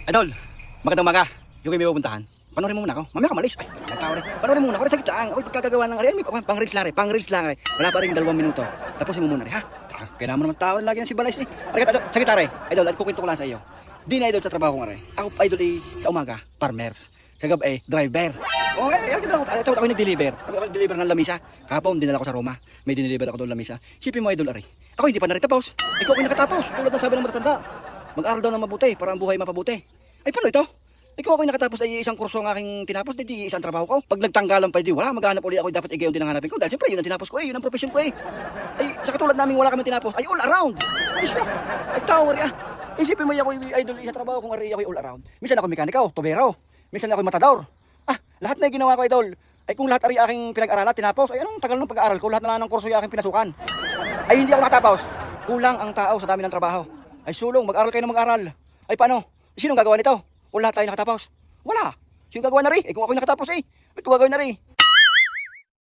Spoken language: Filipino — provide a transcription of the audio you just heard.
Idol, magandang umaga. Yung kayo may pupuntahan. Panoorin mo muna ako. Mamaya ka malis. Ay, nagtao rin. Panoorin mo muna ako. Saglit lang. Ako'y pagkagagawa ng rin. Pang-reels lang rin. Pang-reels lang rin. Wala pa rin 2 minuto. Tapusin mo muna rin, ha? Kaya naman tao lagi na si Balay. Saglit rin. Idol, kukwento ko lang sa iyo. Di na idol sa trabaho ko rin. Ako idol sa umaga, farmers. Sa gabi, driver. Okay, ako nag-deliver. Ako nag-deliver ng lamisa. Kapon, dinala ko sa Roma. May dineliver ako doon lamisa. Sipin mo idol, ari. Ako hindi pa na rin tapos. Ikaw ay nakatapos. Tulad ng sabi ng matatanda. Mag-aral daw ng mabuti para ang buhay mapabuti. Ay, paano ito? Ikaw ako'y nakatapos ay isang kurso ang aking tinapos, di isang trabaho ko. Pag nagtanggalan pa, di wala, maghanap uli ako, dapat igayon din ang hanapin ko. Dahil siyempre, yun ang tinapos ko yun ang profession ko Ay, sa katulad namin wala kami tinapos, ay all around. Ay, siya, ay tao, Isipin mo ako idol sa trabaho kung ako'y all around. Minsan ako mekaniko, tubero. Minsan ako matador. Lahat na yung ginawa ko, idol. Ay kung lahat ay aking pinag-aralan, tinapos, ay anong tagal ng pag-aaral ko, lahat na lang ng kurso yung aking pinasukan. Ay hindi ako nakatapos. Kulang ang tao sa dami ng trabaho. Ay sulong, mag-aral kayo ng mag-aral. Ay paano? Sinong gagawa nito? Kung lahat tayo nakatapos? Wala. Sino gagawa na rin? Kung ako'y nakatapos ba't ko gagawin na rin?